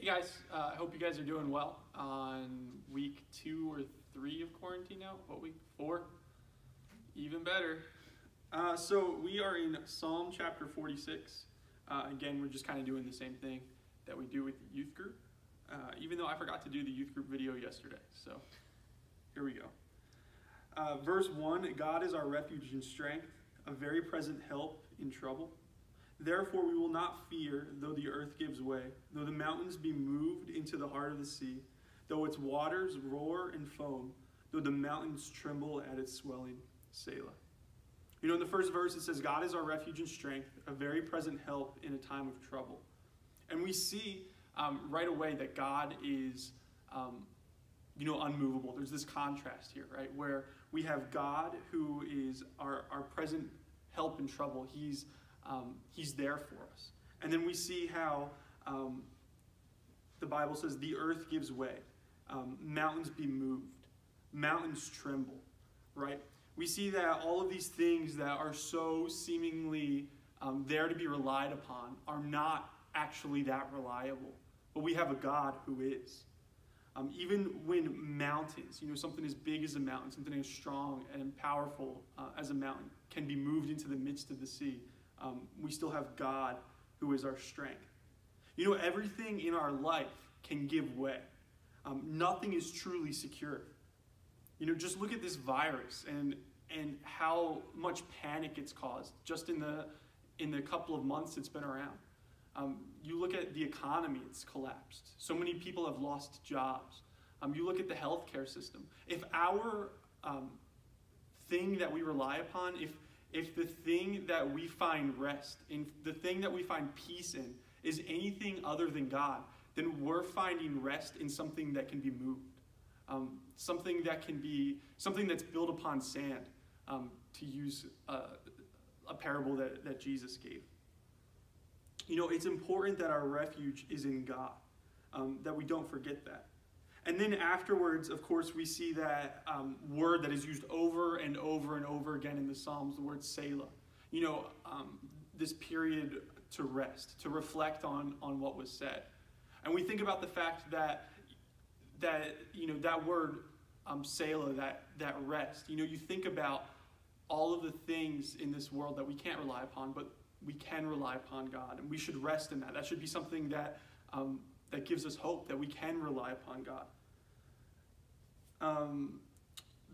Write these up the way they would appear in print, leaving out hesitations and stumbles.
Hey guys, I hope you guys are doing well on week 2 or 3 of quarantine now. What, week 4? Even better. So we are in Psalm chapter 46. Again, we're just kind of doing the same thing that we do with the youth group, even though I forgot to do the youth group video yesterday. So here we go. Verse 1, God is our refuge and strength, a very present help in trouble. Therefore we will not fear, though the earth gives way, though the mountains be moved into the heart of the sea, though its waters roar and foam, though the mountains tremble at its swelling. Selah. You know, in the first verse it says, God is our refuge and strength, a very present help in a time of trouble. And we see right away that God is, unmovable. There's this contrast here, right, where we have God who is our present help in trouble. He's there for us. And then we see how the Bible says the earth gives way, mountains be moved, mountains tremble, right? We see that all of these things that are so seemingly there to be relied upon are not actually that reliable. But we have a God who is. Even when mountains, something as big as a mountain, something as strong and powerful as a mountain can be moved into the midst of the sea, we still have God who is our strength. Everything in our life can give way. Nothing is truly secure. Just look at this virus and how much panic it's caused just in the couple of months it's been around. You look at the economy, it's collapsed. So many people have lost jobs. You look at the healthcare system. If our thing that we rely upon, if the thing that we find rest, in the thing that we find peace in, is anything other than God, then we're finding rest in something that can be moved. Something that's built upon sand, to use a parable that Jesus gave. It's important that our refuge is in God, that we don't forget that. And then afterwards, of course, we see that word that is used over and over and over again in the Psalms, the word Selah. This period to rest, to reflect on what was said. And we think about the fact that word Selah, that rest. You think about all of the things in this world that we can't rely upon, but we can rely upon God, and we should rest in that. That should be something that gives us hope, that we can rely upon God.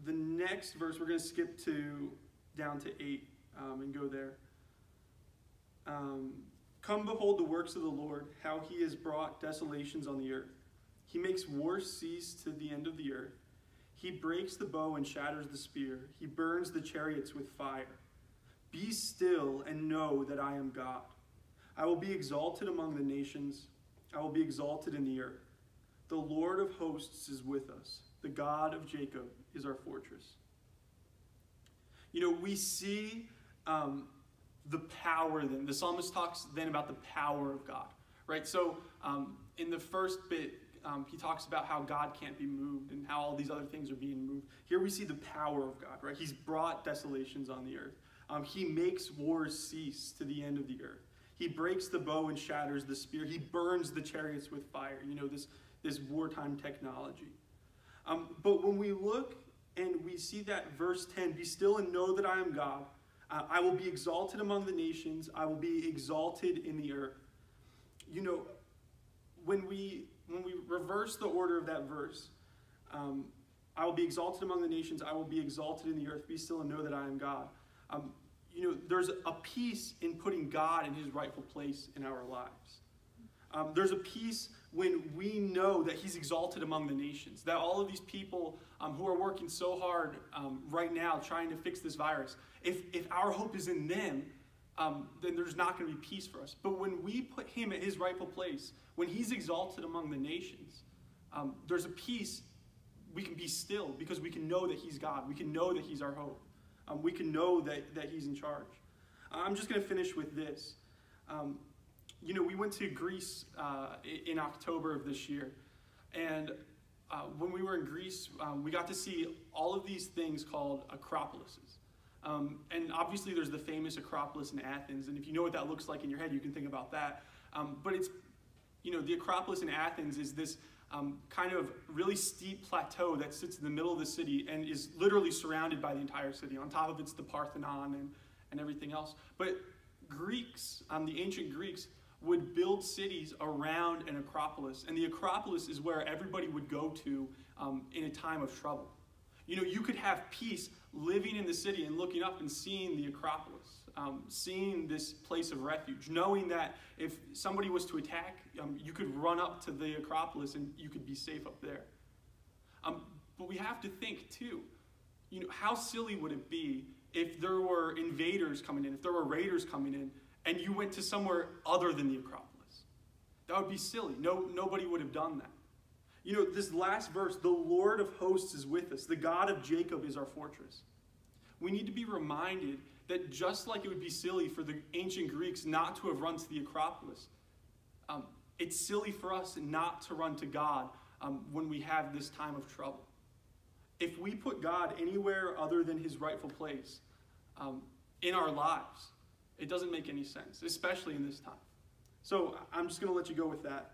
The next verse, we're going to skip down to 8 and go there. Come behold the works of the Lord, how he has brought desolations on the earth. He makes war cease to the end of the earth. He breaks the bow and shatters the spear. He burns the chariots with fire. Be still and know that I am God. I will be exalted among the nations. I will be exalted in the earth. The Lord of hosts is with us. The God of Jacob is our fortress. We see the power then. The psalmist talks then about the power of God, right? So in the first bit, he talks about how God can't be moved and how all these other things are being moved. Here we see the power of God, right? He's brought desolations on the earth. He makes wars cease to the end of the earth. He breaks the bow and shatters the spear. He burns the chariots with fire. This wartime technology. But when we look and we see that verse 10, be still and know that I am God. I will be exalted among the nations. I will be exalted in the earth. When we reverse the order of that verse, I will be exalted among the nations. I will be exalted in the earth. Be still and know that I am God. There's a peace in putting God in his rightful place in our lives. There's a peace when we know that he's exalted among the nations, that all of these people who are working so hard right now trying to fix this virus, if our hope is in them, then there's not going to be peace for us. But when we put him at his rightful place, when he's exalted among the nations, there's a peace. We can be still because we can know that he's God. We can know that he's our hope. We can know that he's in charge. I'm just going to finish with this. We went to Greece in October of this year. And when we were in Greece, we got to see all of these things called acropolises. And obviously there's the famous Acropolis in Athens. And if you know what that looks like in your head, you can think about that. But it's The Acropolis in Athens is this kind of really steep plateau that sits in the middle of the city and is literally surrounded by the entire city. On top of it's the Parthenon and everything else. But Greeks, the ancient Greeks, would build cities around an Acropolis. And the Acropolis is where everybody would go to in a time of trouble. You could have peace living in the city and looking up and seeing the Acropolis, seeing this place of refuge, knowing that if somebody was to attack, you could run up to the Acropolis and you could be safe up there. But we have to think too, how silly would it be if there were invaders coming in, if there were raiders coming in, and you went to somewhere other than the Acropolis? That would be silly. Nobody would have done that. This last verse, the Lord of hosts is with us. The God of Jacob is our fortress. We need to be reminded that just like it would be silly for the ancient Greeks not to have run to the Acropolis, it's silly for us not to run to God when we have this time of trouble. If we put God anywhere other than his rightful place in our lives, it doesn't make any sense, especially in this time. So I'm just going to let you go with that.